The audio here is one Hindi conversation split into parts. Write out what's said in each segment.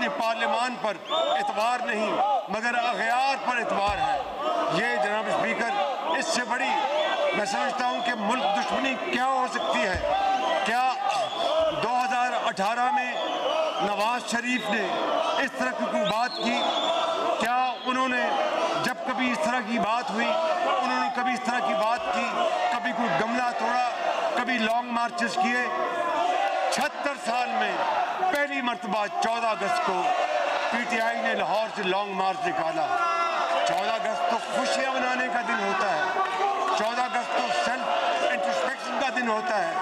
अपने पार्लियामान पर एतबार नहीं मगर अगयार पर एतबार है। ये जनाब स्पीकर, इससे बड़ी मैं समझता हूँ कि मुल्क दुश्मनी क्या हो सकती है। क्या 2018 में नवाज शरीफ ने इस तरह की कोई बात की? क्या उन्होंने जब कभी इस तरह की बात हुई, उन्होंने कभी इस तरह की बात की? कभी कोई गमला तोड़ा, कभी लॉन्ग मार्चेस किए? 76 साल में पहली मरतबा 14 अगस्त को PTI ने लाहौर से लॉन्ग मार्च निकाला। 14 अगस्त तो खुशियाँ मनाने का दिन होता है, 14 अगस्त तो सेल्फ इंट्रोस्पेक्शन का दिन होता है,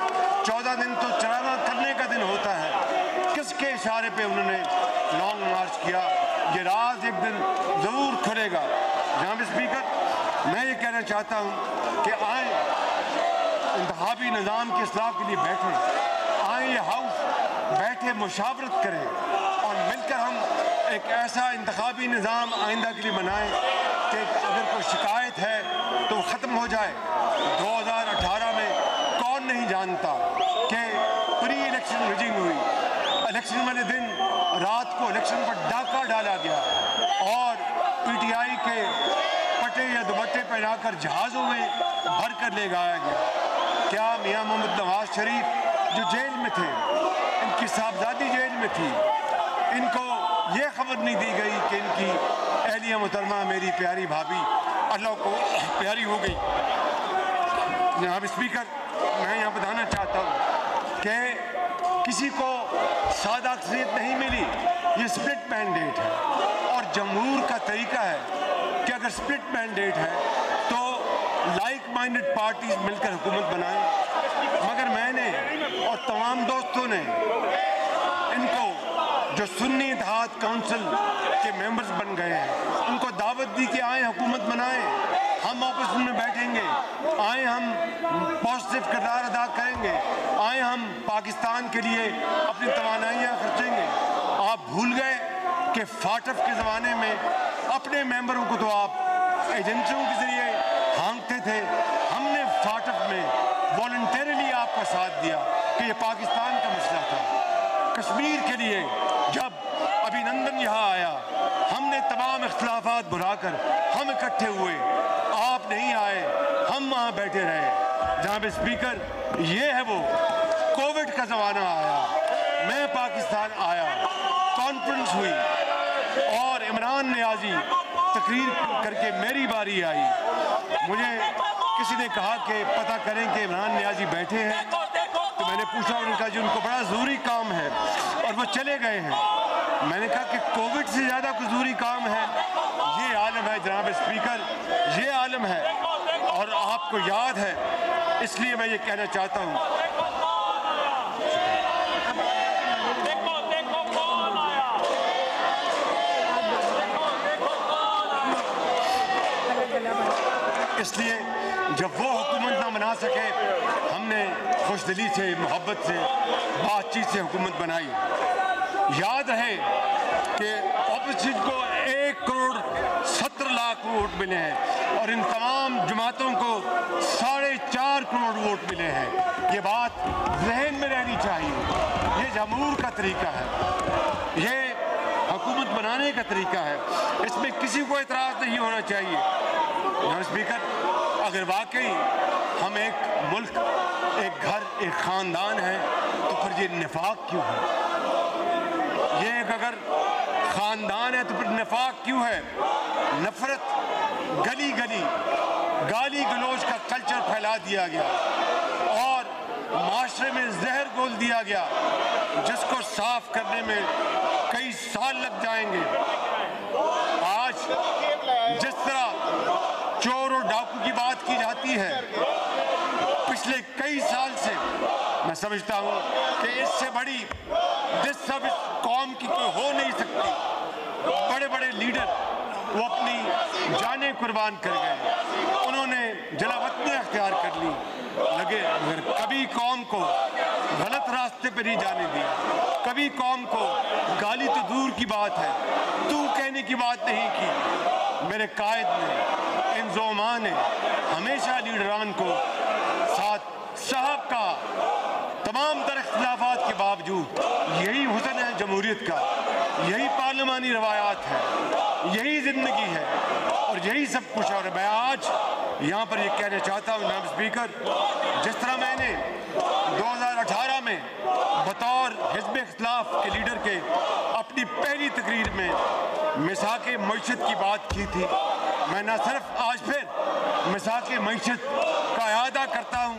14 दिन तो चढ़ावा करने का दिन होता है। किसके इशारे पे उन्होंने लॉन्ग मार्च किया? ये राज एक दिन ज़रूर खुलेगा। जनाब स्पीकर, मैं ये कहना चाहता हूँ कि आए इंतखाबी निज़ाम की इस्लाह के लिए बैठें, आए ये हाउस बैठे मुशावरत करें और मिलकर हम एक ऐसा इंतखाबी निज़ाम आइंदा के लिए बनाएं कि अगर कोई शिकायत है तो ख़त्म हो जाए। 2018 में कौन नहीं जानता कि प्री इलेक्शन रिगिंग हुई, इलेक्शन वाले दिन रात को इलेक्शन पर डाका डाला गया और PTI के पटे या दुपट्टे पहनाकर जहाज़ों में भर कर ले जाया गया। क्या मियाँ मोहम्मद नवाज शरीफ जो जेल में थे, इनकी साहबजादी जेल में थी, इनको ये खबर नहीं दी गई कि इनकी अहलिया मोहतरमा मेरी प्यारी भाभी अल्लाह को प्यारी हो गई? जनाब स्पीकर, मैं यहाँ बताना चाहता हूँ कि किसी को सादा अक्सरियत नहीं मिली, ये स्प्लिट मैंडेट है और जमहूर का तरीका है कि अगर स्प्लिट मैंडेट है तो लाइक माइंडेड पार्टीज मिलकर हुकूमत बनाएं। मगर मैंने और तमाम दोस्तों ने इनको जो सुन्नी इत्तेहाद काउंसिल के मेंबर्स बन गए हैं उनको दावत दी कि आए हुकूमत बनाएं, हम ऑपोजिशन में बैठेंगे, आए हम पॉजिटिव किरदार अदा करेंगे, आए हम पाकिस्तान के लिए अपनी तवानाइयाँ खर्चेंगे। आप भूल गए कि फाटफ के ज़माने में अपने मेंबरों को तो आप एजेंसियों के ज़रिए हाँकते थे। हमने फाटफ में वॉलंटरीली आपका साथ दिया कि ये पाकिस्तान का मसला था। कश्मीर के लिए जब अभिनंदन यहाँ आया, हमने तमाम इख्तिलाफात भुलाकर हम इकट्ठे हुए, आप नहीं आए, हम वहाँ बैठे रहे। जनाब स्पीकर, ये है वो कोविड का ज़माना आया, मैं पाकिस्तान आया, कॉन्फ्रेंस हुई और इमरान नियाज़ी तकरीर करके मेरी बारी आई। मुझे किसी ने कहा कि पता करें कि इमरान नियाज़ी बैठे हैं, तो मैंने पूछा, उनका जी उनको बड़ा ज़रूरी काम है और वो चले गए हैं। मैंने कहा कि कोविड से ज़्यादा कोई ज़रूरी काम है? ये आलम है जनाब स्पीकर, ये आलम है और आपको याद है, इसलिए मैं ये कहना चाहता हूँ। इसलिए जब वो हुकूमत ना बना सके, हमने खुशदिली से, मोहब्बत से, बातचीत से हुकूमत बनाई। याद है कि ऑपोजिशन को 1 करोड़ 70 लाख वोट मिले हैं और इन तमाम जमातों को 4.5 करोड़ वोट मिले हैं। ये बात जहन में रहनी चाहिए। ये जमहूर का तरीका है, ये हुकूमत बनाने का तरीका है, इसमें किसी को एतराज़ नहीं होना चाहिए। जनाब स्पीकर, अगर वाकई हम एक मुल्क, एक घर, एक ख़ानदान है तो फिर ये निफाक क्यों है? ये एक अगर ख़ानदान है तो फिर निफाक क्यों है? नफ़रत, गली गली गाली गलौज का कल्चर फैला दिया गया और माशरे में जहर घोल दिया गया, जिसको साफ करने में कई साल लग जाएंगे। आज जिस तरह चोर और डाकू की बात की जाती है, पिछले कई साल से मैं समझता हूँ कि इससे बड़ी डिस्टर्ब इस कौम की कोई हो नहीं सकती। बड़े बड़े लीडर वो अपनी जानें कुर्बान कर गए, उन्होंने जलावतनियाँ अख्तियार कर ली, लगे मगर कभी कौम को गलत रास्ते पर नहीं जाने दिया, कभी कौम को गाली तो दूर की बात है, तू कहने की बात नहीं की। मेरे कायद ने, इंजोमा ने हमेशा लीडरान को साथ साहब का तमाम तर इख्तिलाफात के बावजूद, यही हुस्न है जमहूरियत का यही पार्लिमानी रवायात है, यही ज़िंदगी है और यही सब कुछ। और मैं आज यहाँ पर ये कहना चाहता हूँ जनाब स्पीकर, जिस तरह मैंने 2018 में बतौर हिज़्ब इख्तिलाफ के लीडर के अपनी पहली तकरीर में मिसाक़ मईशत की बात की थी, मैं न सिर्फ आज फिर मिसाक़ मईशत का इआदा करता हूँ,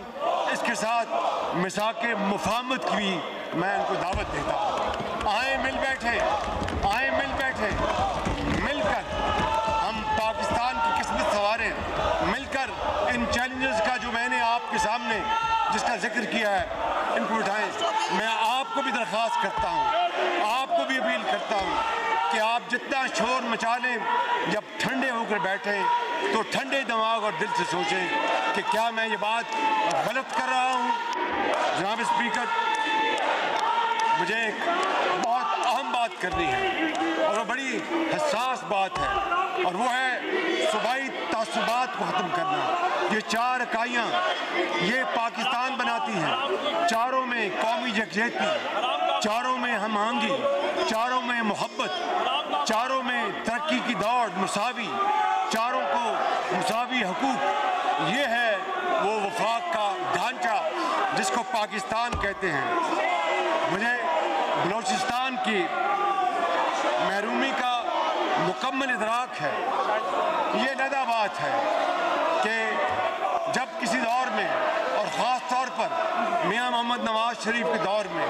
इसके साथ मिसाक़ मुफाहमत की भी मैं उनको दावत देता हूँ। आए मिल बैठे, आए मिल बैठे, मिलकर हम पाकिस्तान की किस्मत संवारें, मिलकर इन चैलेंजेस का जो मैंने आपके सामने जिसका जिक्र किया है इनको उठाएं। मैं आपको भी दरख्वास्त करता हूँ, आपको भी अपील करता हूँ कि आप जितना शोर मचा लें, जब ठंडे होकर बैठें तो ठंडे दिमाग और दिल से सोचें कि क्या मैं ये बात गलत कर रहा हूँ। जनाब स्पीकर, मुझे एक बहुत अहम बात करनी है और वो बड़ी हसास बात है, और वो है सूबाई तासुबात को ख़त्म करना। ये 4 इकाइयाँ ये पाकिस्तान बनाती हैं, चारों में कौमी यकजहती, चारों में हम आहंगी, चारों में मोहब्बत, चारों में तरक्की की दौड़ मुसावी, चारों को मुसावी हकूक़। ये है वो वफाक का ढांचा जिसको पाकिस्तान कहते हैं। मुझे बलोचिस्तान की महरूमी का मुकम्मल इदराक है। ये लदा बात है कि जब किसी दौर में, और ख़ास तौर पर मियां मोहम्मद नवाज शरीफ के दौर में,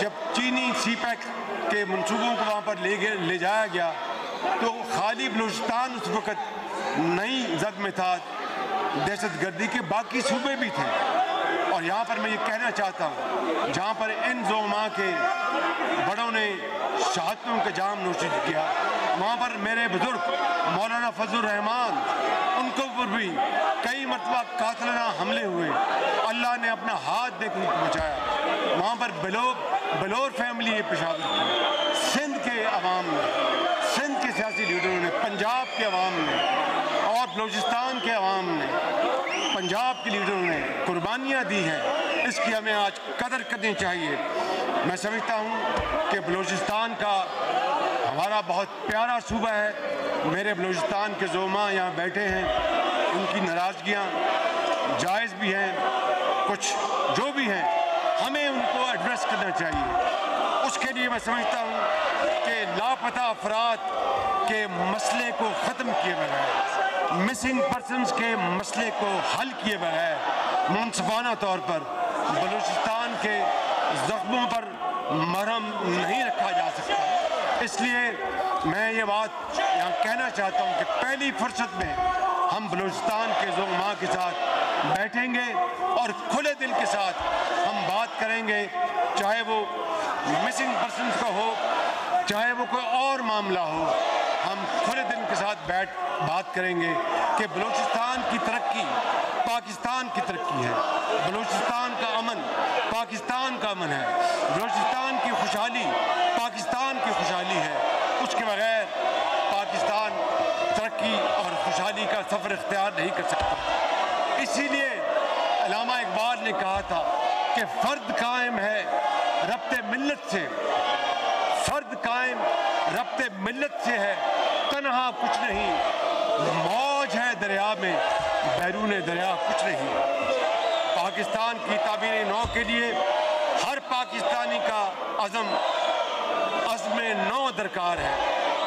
जब चीनी सीपैक के मंसूबों को वहाँ पर ले जाया गया, तो खाली बलूचिस्तान उस वक़्त नई जद में था, दहशतगर्दी के बाकी सूबे भी थे। और यहाँ पर मैं ये कहना चाहता हूँ, जहाँ पर इन ज़ोमा के बड़ों ने शहादतों का जाम नोशिद किया, वहाँ पर मेरे बुज़ुर्ग मौलाना फजलुर रहमान, उनको पर भी कई मरतबा कातिलाना हमले हुए, अल्लाह ने अपना हाथ देकर उनको बचाया। वहाँ पर बलोर फैमिली ये पेशावर की, सिंध के अवाम ने, सिंध के सियासी लीडरों ने, पंजाब के अवाम ने और बलूचिस्तान के अवाम ने, पंजाब के लीडरों ने कुर्बानियाँ दी हैं। इसकी हमें आज कदर करनी चाहिए। मैं समझता हूँ कि बलूचिस्तान का हमारा बहुत प्यारा सूबा है। मेरे बलूचिस्तान के ज़ोमा यहाँ बैठे हैं, उनकी नाराज़गियाँ जायज़ भी हैं, कुछ जो भी हैं हमें उनको एड्रेस करना चाहिए। उसके लिए मैं समझता हूँ कि लापता अफराद के मसले को ख़त्म किए बगैर, मिसिंग पर्सनस के मसले को हल किए बगैर मुनसिफाना तौर पर बलूचिस्तान के ज़ख्मों पर मरहम नहीं रखा जा सकता। इसलिए मैं ये बात यहाँ कहना चाहता हूँ कि पहली फुर्सत में हम बलूचिस्तान के ज़ोमा के साथ बैठेंगे और खुले दिल के साथ हम बात करेंगे, चाहे वो मिसिंग पर्सनस का हो, चाहे वो कोई और मामला हो। हम खुले दिल के साथ बैठ बात करेंगे कि बलूचिस्तान की तरक्की पाकिस्तान की तरक्की है, बलूचिस्तान का अमन पाकिस्तान का अमन है, बलूचिस्तान की खुशहाली पाकिस्तान की खुशहाली है। उसके बगैर पाकिस्तान तरक्की और खुशहाली का सफ़र इख्तियार नहीं कर सकता। इसीलिए अल्लामा इकबाल ने कहा था कि फ़र्द कायम है रब्ते मिल्लत से, फ़र्द कायम रब्ते मिल्लत से है, तन्हा कुछ नहीं, मौज है दरिया में, बैरून दरिया कुछ नहीं। पाकिस्तान की ताबीर नौ के लिए हर पाकिस्तानी का अज़्म नौ दरकार है।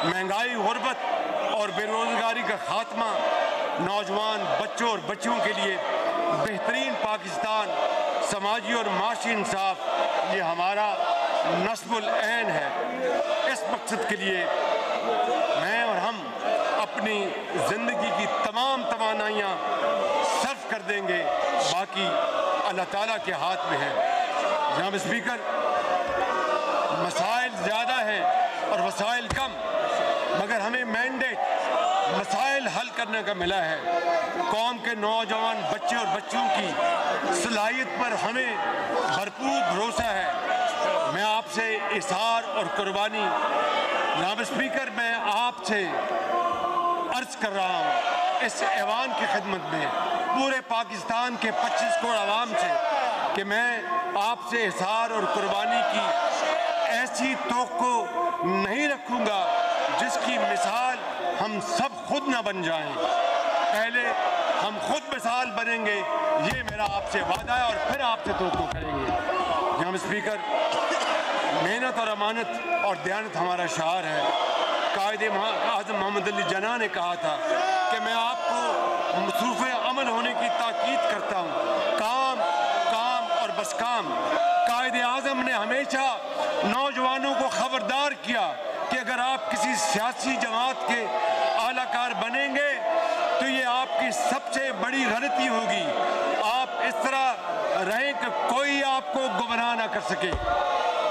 महंगाई, गुर्बत और बेरोज़गारी का खात्मा, नौजवान बच्चों और बच्चियों के लिए बेहतरीन पाकिस्तान, समाजी और माशी इंसाफ, ये हमारा नस्बुल ऐन है। इस मकसद के लिए मैं और हम अपनी ज़िंदगी की तमाम तवानाइयाँ सर्फ कर देंगे, बाकी अल्लाह ताला के हाथ में है। जनाब स्पीकर, मसाइल ज़्यादा हैं और वसाइल कम, मगर हमें मैंडेट मसाइल हल करने का मिला है। कौम के नौजवान बच्चे और बच्चियों की सलाहियत पर हमें भरपूर भरोसा है। मैं आपसे इज़हार और कुर्बानी, जनाब स्पीकर, मैं आपसे अर्ज़ कर रहा हूँ इस ऐवान की खिदमत में पूरे पाकिस्तान के 25 करोड़ आवाम से कि मैं आपसे इज़हार और कुर्बानी की ऐसी तोक़ो नहीं रखूँ हम सब खुद ना बन जाएं। पहले हम खुद मिसाल बनेंगे, ये मेरा आपसे वादा है, और फिर आपसे तवक्को करेंगे। जनाब स्पीकर, मेहनत और अमानत और दयानत हमारा शार है। कायदे आज़म मोहम्मद अली जिन्ना ने कहा था कि मैं आपको मसरूफ़ अमल होने की ताकीद करता हूँ। काम, काम और बस काम। कायदे आज़म ने हमेशा नौजवानों को खबरदार किया कि अगर आप किसी सियासी जमात के आलाकार बनेंगे तो ये आपकी सबसे बड़ी गलती होगी। आप इस तरह रहें कि कोई आपको गुमराह ना कर सके,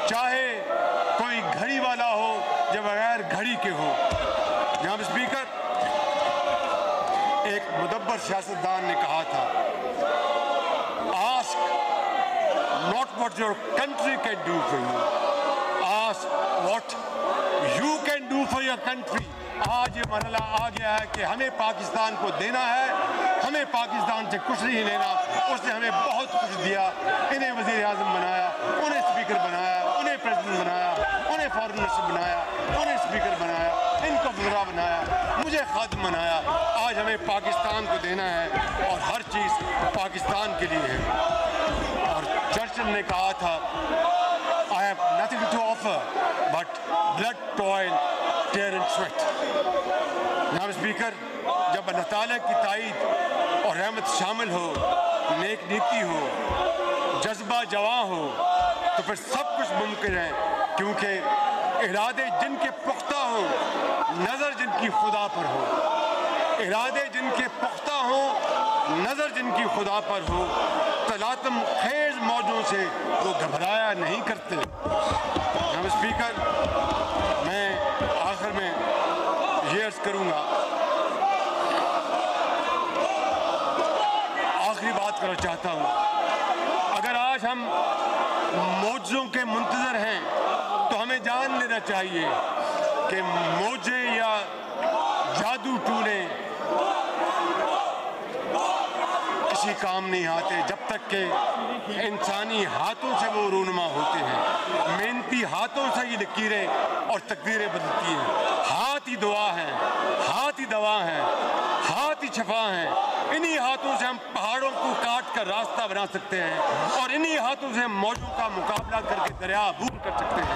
चाहे कोई घड़ी वाला हो या बगैर घड़ी के हो। जनाब स्पीकर, एक मुदब्बर सियासतदान ने कहा था, ask not what your country can do for you, ask what you can do for your country. आज ये मरहला आ गया है कि हमें पाकिस्तान को देना है, हमें पाकिस्तान से कुछ नहीं लेना। उसने हमें बहुत कुछ दिया, इन्हें वज़ीर आज़म बनाया, उन्हें स्पीकर बनाया, उन्हें प्रेसिडेंट बनाया, उन्हें फॉरेन मिनिस्टर बनाया, उन्हें स्पीकर बनाया, इनको वज़ीरा बनाया, मुझे खादिम बनाया। आज हमें पाकिस्तान को देना है और हर चीज़ पाकिस्तान के लिए है। और चर्चिल ने कहा था, I have nothing to offer but blood, toil, tear and sweat। जनाब स्पीकर, जब अल्लाह ताला की ताईद और रहमत शामिल हो, नेक नीति हो, जज्बा जवां हो, तो फिर सब कुछ मुमकिन है। क्योंकि इरादे जिनके पुख्ता हो, नज़र जिनकी खुदा पर हो, इरादे जिनके पुख्ता हो, नज़र जिनकी खुदा पर हो, तलातम खेज मौजों से वो घबराया नहीं करते। जनाब स्पीकर, मैं आखिर में ये अर्ज़ करूँगा, आखिरी बात करना चाहता हूँ। अगर आज हम मौजों के मुंतज़र हैं तो हमें जान लेना चाहिए कि मौजे या जादू टूने किसी काम नहीं आते जब तक के इंसानी हाथों से वो रूनुमा होते हैं। मेहनती हाथों से ही लकीरें और तकदीरें बदलती हैं। हाथ ही दुआ है, हाथ ही दवा है, हाथ ही शफा है। इन्हीं हाथों से हम पहाड़ों को काट कर रास्ता बना सकते हैं और इन्हीं हाथों से हम मौजों का मुकाबला करके दरिया अबूर कर सकते हैं।